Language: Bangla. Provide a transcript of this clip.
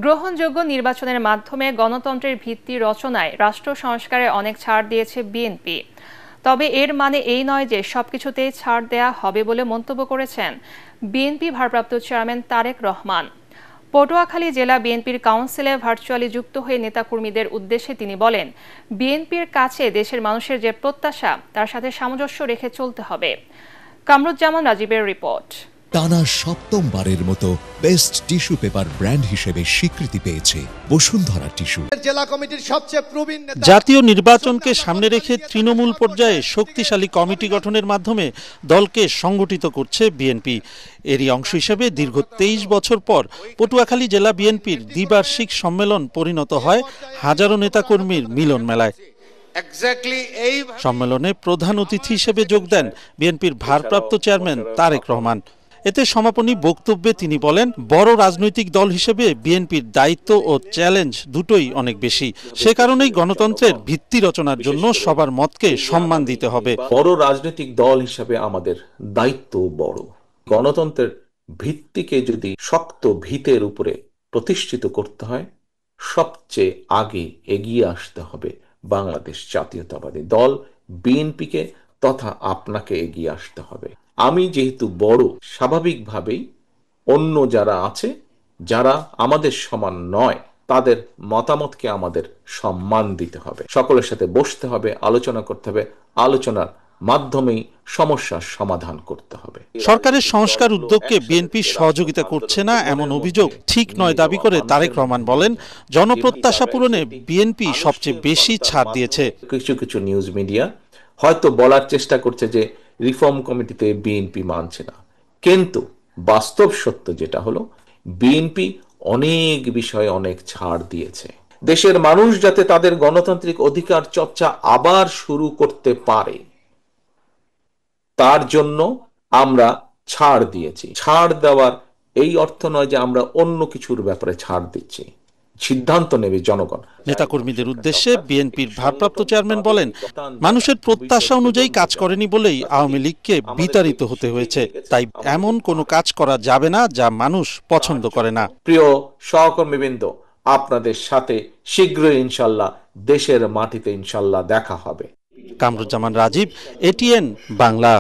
গ্রহণযোগ্য নির্বাচনের মাধ্যমে গণতন্ত্রের ভিত্তি রচনায় রাষ্ট্র সংস্কারে অনেক ছাড় দিয়েছে বিএনপি। তবে এর মানে এই নয় যে সবকিছুতেই ছাড় দেয়া হবে বলে মন্তব্য করেছেন বিএনপি ভারপ্রাপ্ত চেয়ারম্যান তারেক রহমান। পটুয়াখালী জেলা বিএনপির কাউন্সিলে ভার্চুয়ালি যুক্ত হয়ে নেতাকর্মীদের উদ্দেশ্যে তিনি বলেন, বিএনপির কাছে দেশের মানুষের যে প্রত্যাশা তার সাথে সামঞ্জস্য রেখে চলতে হবে। কামরুজ্জামান রাজীবের রিপোর্ট। টানা সপ্তমবারের মতো বেস্ট টিস্যু পেপার ব্র্যান্ড হিসেবে স্বীকৃতি পেয়েছে বসুন্ধরা টিস্যু। জেলা কমিটির সবচেয়ে প্রবীণ নেতা। জাতীয় নির্বাচনকে সামনে রেখে তৃণমূল পর্যায়ে শক্তিশালী কমিটি গঠনের মাধ্যমে দলকে সংগঠিত করছে বিএনপি। এরই অংশ হিসেবে দীর্ঘ 23 বছর পর পটুয়াখালী জেলা বিএনপির দ্বিবার্ষিক সম্মেলন পরিণত হয় হাজারো নেতাকর্মীর মিলন মেলায়। সম্মেলনে প্রধান অতিথি হিসেবে যোগ দেন বিএনপির ভারপ্রাপ্ত চেয়ারম্যান তারেক রহমান। এতে সমাপনী বক্তব্যে তিনি বলেন, বড় রাজনৈতিক দল হিসেবে বিএনপির দায়িত্ব ও চ্যালেঞ্জ দুটোই অনেক বেশি। সে কারণেই গণতন্ত্রের ভিত্তি রচনার জন্য সবার মতকে সম্মান দিতে হবে। বড় রাজনৈতিক দল হিসেবে আমাদের দায়িত্ব বড়। গণতন্ত্রের ভিত্তিকে যদি শক্ত ভিতের উপরে প্রতিষ্ঠিত করতে হয়, সবচেয়ে আগে এগিয়ে আসতে হবে বাংলাদেশ জাতীয়তাবাদী দল বিএনপিকে তথা আপনাকে এগিয়ে আসতে হবে। আমি যেহেতু বড়, স্বাভাবিকভাবেই অন্য যারা আছে, যারা আমাদের সমান নয়, তাদের মতামতকে আমাদের সম্মান দিতে হবে। সকলের সাথে বসতে হবে, আলোচনা করতে হবে, আলোচনার মাধ্যমেই সমস্যার সমাধান করতে হবে। সরকারের সংস্কার উদ্যোগকে বিএনপি সহযোগিতা করছে না এমন অভিযোগ ঠিক নয় দাবি করে তারেক রহমান বলেন, জনপ্রত্যাশা পূরণে বিএনপি সবচেয়ে বেশি ছাড় দিয়েছে। কিছু কিছু নিউজ মিডিয়া হয়তো বলার চেষ্টা করছে যে রিফর্ম কমিটিতে বিএনপি মানছে না, কিন্তু বাস্তব সত্য যেটা হলো, বিএনপি অনেক বিষয়ে অনেক ছাড় দিয়েছে। দেশের মানুষ যাতে তাদের গণতান্ত্রিক অধিকার চর্চা আবার শুরু করতে পারে, তার জন্য আমরা ছাড় দিয়েছি। ছাড় দেওয়ার এই অর্থ নয় যে আমরা অন্য কিছুর ব্যাপারে ছাড় দিচ্ছি, সিদ্ধান্ত নেবে জনগণ। নেতাকর্মীদের উদ্দেশ্যে বিএনপির ভারপ্রাপ্ত চেয়ারম্যান বলেন, মানুষের প্রত্যাশা অনুযায়ী কাজ করেনি বলেই আওয়ামী লীগকে বিতাড়িত হতে হয়েছে। তাই এমন কোনো কাজ করা যাবে না যা মানুষ পছন্দ করে না। প্রিয় সহকর্মীবৃন্দ, আপনাদের সাথে শীঘ্রই ইনশাল্লাহ দেশের মাটিতে ইনশাল্লাহ দেখা হবে। কামরুজ্জামান রাজীব, এটিএন বাংলা।